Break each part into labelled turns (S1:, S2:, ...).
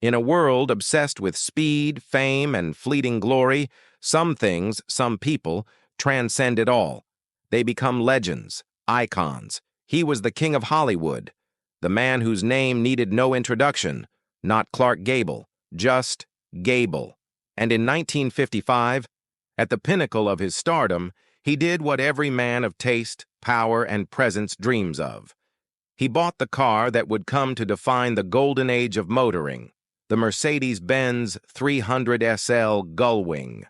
S1: In a world obsessed with speed, fame, and fleeting glory, some things, some people, transcend it all. They become legends, icons. He was the king of Hollywood, the man whose name needed no introduction, not Clark Gable, just Gable. And in 1955, at the pinnacle of his stardom, he did what every man of taste, power, and presence dreams of. He bought the car that would come to define the golden age of motoring, the Mercedes-Benz 300SL Gullwing.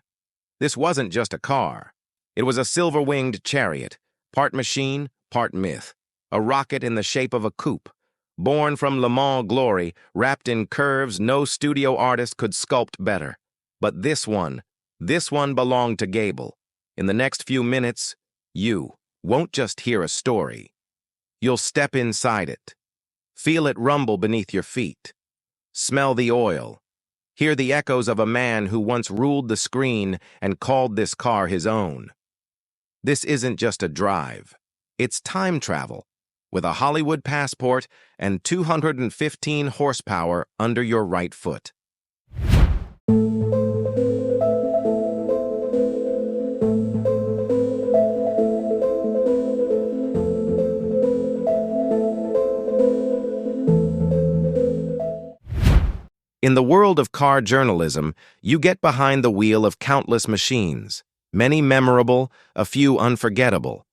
S1: This wasn't just a car. It was a silver-winged chariot, part machine, part myth, a rocket in the shape of a coupe, born from Le Mans glory, wrapped in curves no studio artist could sculpt better. But this one belonged to Gable. In the next few minutes, you won't just hear a story. You'll step inside it, feel it rumble beneath your feet, smell the oil, hear the echoes of a man who once ruled the screen and called this car his own. This isn't just a drive. It's time travel, with a Hollywood passport and 215 horsepower under your right foot. In the world of car journalism, you get behind the wheel of countless machines, many memorable, a few unforgettable.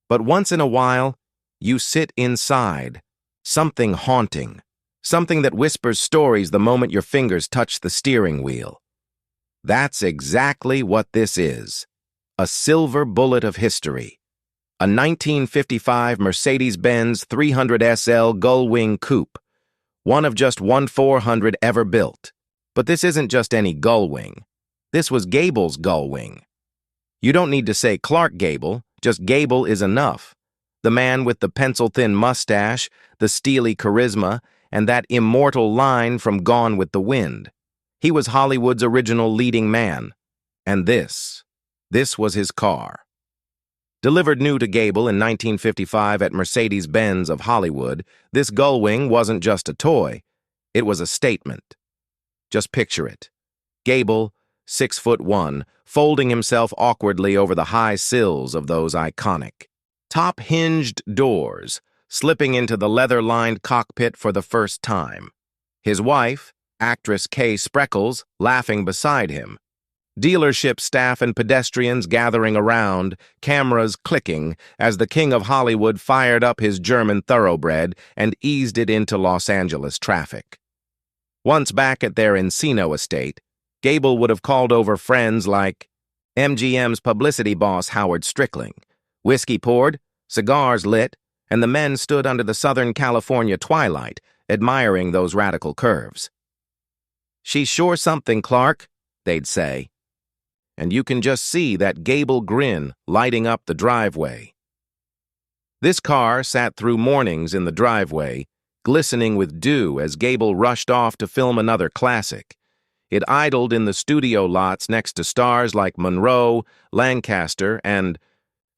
S1: But once in a while, you sit inside, something haunting, something that whispers stories the moment your fingers touch the steering wheel. That's exactly what this is, a silver bullet of history, a 1955 Mercedes-Benz 300SL Gullwing coupe, one of just 1/400 ever built. But this isn't just any Gullwing. This was Gable's Gullwing. You don't need to say Clark Gable, just Gable is enough. The man with the pencil-thin mustache, the steely charisma, and that immortal line from Gone with the Wind. He was Hollywood's original leading man. And this was his car. Delivered new to Gable in 1955 at Mercedes-Benz of Hollywood, this Gullwing wasn't just a toy, it was a statement. Just picture it. Gable, 6'1", folding himself awkwardly over the high sills of those iconic top-hinged doors, slipping into the leather-lined cockpit for the first time. His wife, actress Kay Spreckles, laughing beside him. Dealership staff and pedestrians gathering around, cameras clicking as the king of Hollywood fired up his German thoroughbred and eased it into Los Angeles traffic. Once back at their Encino estate, Gable would have called over friends like MGM's publicity boss Howard Strickling. Whiskey poured, cigars lit, and the men stood under the Southern California twilight, admiring those radical curves. "She's sure something, Clark," they'd say. And you can just see that Gable grin lighting up the driveway. This car sat through mornings in the driveway, glistening with dew as Gable rushed off to film another classic. It idled in the studio lots next to stars like Monroe, Lancaster, and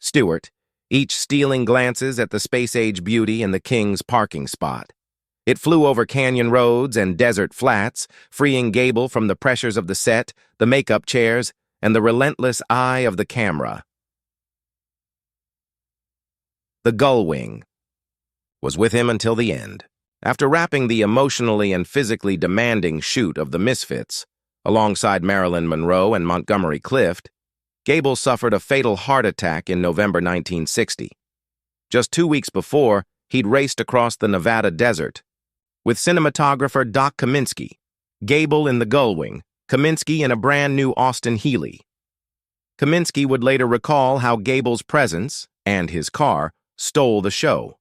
S1: Stewart, each stealing glances at the space-age beauty in the King's parking spot. It flew over canyon roads and desert flats, freeing Gable from the pressures of the set, the makeup chairs, and the relentless eye of the camera. The Gullwing was with him until the end. After wrapping the emotionally and physically demanding shoot of The Misfits, alongside Marilyn Monroe and Montgomery Clift, Gable suffered a fatal heart attack in November 1960. Just 2 weeks before, he'd raced across the Nevada desert. With cinematographer Doc Kaminsky, Gable in the Gullwing, Kaminsky in a brand new Austin Healey. Kaminsky would later recall how Gable's presence, and his car, stole the show.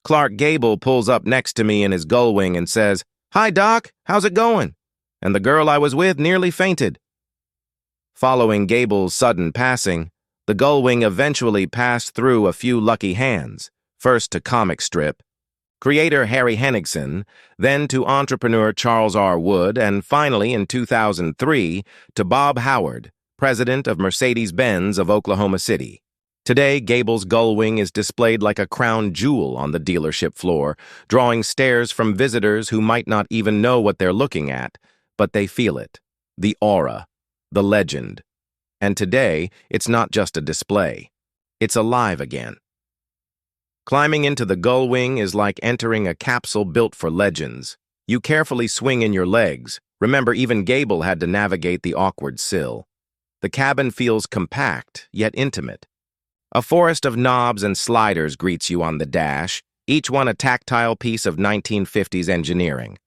S1: Clark Gable pulls up next to me in his Gullwing and says, "Hi, Doc, how's it going?" And the girl I was with nearly fainted. Following Gable's sudden passing, the Gullwing eventually passed through a few lucky hands, first to comic strip creator Harry Henningsen, then to entrepreneur Charles R. Wood, and finally in 2003 to Bob Howard, president of Mercedes-Benz of Oklahoma City. Today, Gable's Gullwing is displayed like a crown jewel on the dealership floor, drawing stares from visitors who might not even know what they're looking at, but they feel it. The aura, the legend. And today, it's not just a display. It's alive again. Climbing into the Gullwing is like entering a capsule built for legends. You carefully swing in your legs. Remember, even Gable had to navigate the awkward sill. The cabin feels compact, yet intimate. A forest of knobs and sliders greets you on the dash, each one a tactile piece of 1950s engineering.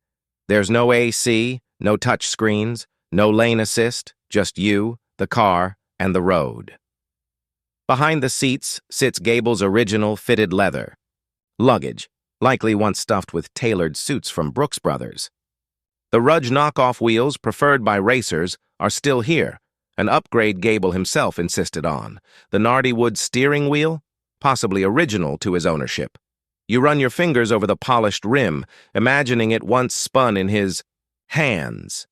S1: There's no AC, no touch screens, no lane assist, just you, the car, and the road. Behind the seats sits Gable's original fitted leather. Luggage, likely once stuffed with tailored suits from Brooks Brothers. The Rudge knockoff wheels, preferred by racers, are still here, an upgrade Gable himself insisted on. The Nardi wood steering wheel, possibly original to his ownership. You run your fingers over the polished rim, imagining it once spun in his hands.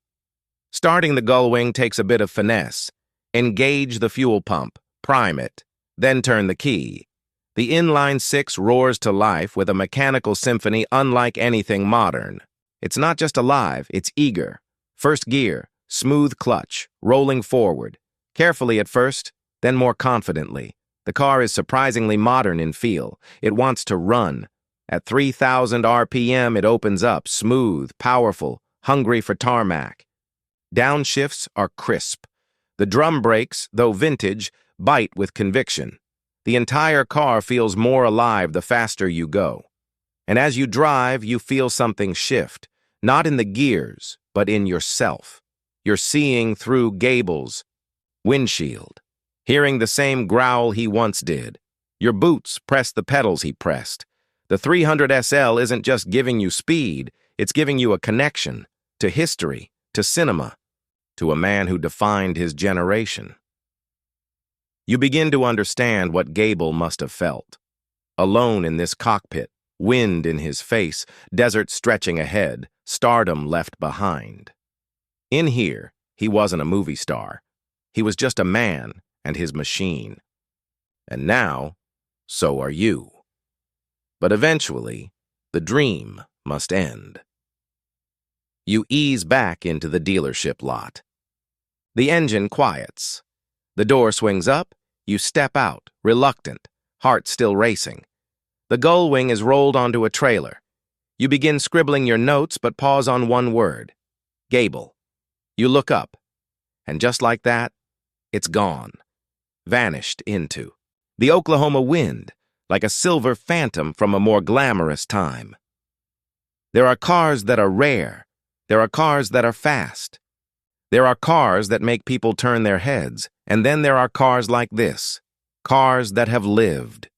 S1: Starting the Gullwing takes a bit of finesse. Engage the fuel pump, prime it, then turn the key. The inline six roars to life with a mechanical symphony unlike anything modern. It's not just alive, it's eager. First gear, smooth clutch, rolling forward. Carefully at first, then more confidently. The car is surprisingly modern in feel. It wants to run. At 3,000 RPM, it opens up, smooth, powerful, hungry for tarmac. Downshifts are crisp. The drum brakes, though vintage, bite with conviction. The entire car feels more alive the faster you go. And as you drive, you feel something shift, not in the gears, but in yourself. You're seeing through Gable's windshield, hearing the same growl he once did. Your boots press the pedals he pressed. The 300SL isn't just giving you speed, it's giving you a connection to history, to cinema, to a man who defined his generation. You begin to understand what Gable must have felt. Alone in this cockpit, wind in his face, desert stretching ahead, stardom left behind. In here, he wasn't a movie star. He was just a man and his machine. And now, so are you. But eventually, the dream must end. You ease back into the dealership lot. The engine quiets. The door swings up, you step out, reluctant, heart still racing. The Gullwing is rolled onto a trailer. You begin scribbling your notes but pause on one word. Gable. You look up, and just like that, it's gone. Vanished into the Oklahoma wind, like a silver phantom from a more glamorous time. There are cars that are rare. There are cars that are fast. There are cars that make people turn their heads, and then there are cars like this, cars that have lived.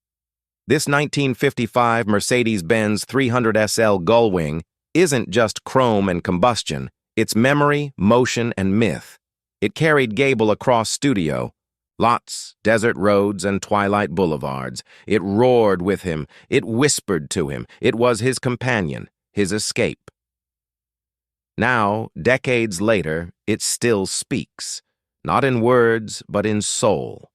S1: This 1955 Mercedes-Benz 300SL Gullwing isn't just chrome and combustion, it's memory, motion, and myth. It carried Gable across studio, lots, desert roads, and twilight boulevards. It roared with him, it whispered to him, it was his companion, his escape. Now, decades later, it still speaks, not in words, but in soul.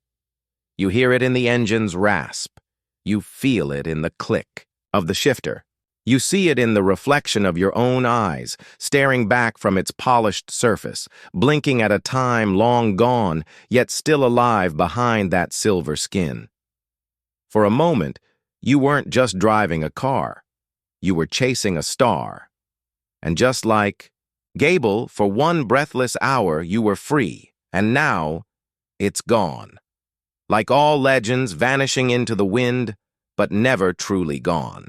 S1: You hear it in the engine's rasp. You feel it in the click of the shifter. You see it in the reflection of your own eyes, staring back from its polished surface, blinking at a time long gone, yet still alive behind that silver skin. For a moment, you weren't just driving a car. You were chasing a star. And just like Gable, for one breathless hour, you were free, and now it's gone. Like all legends vanishing into the wind, but never truly gone.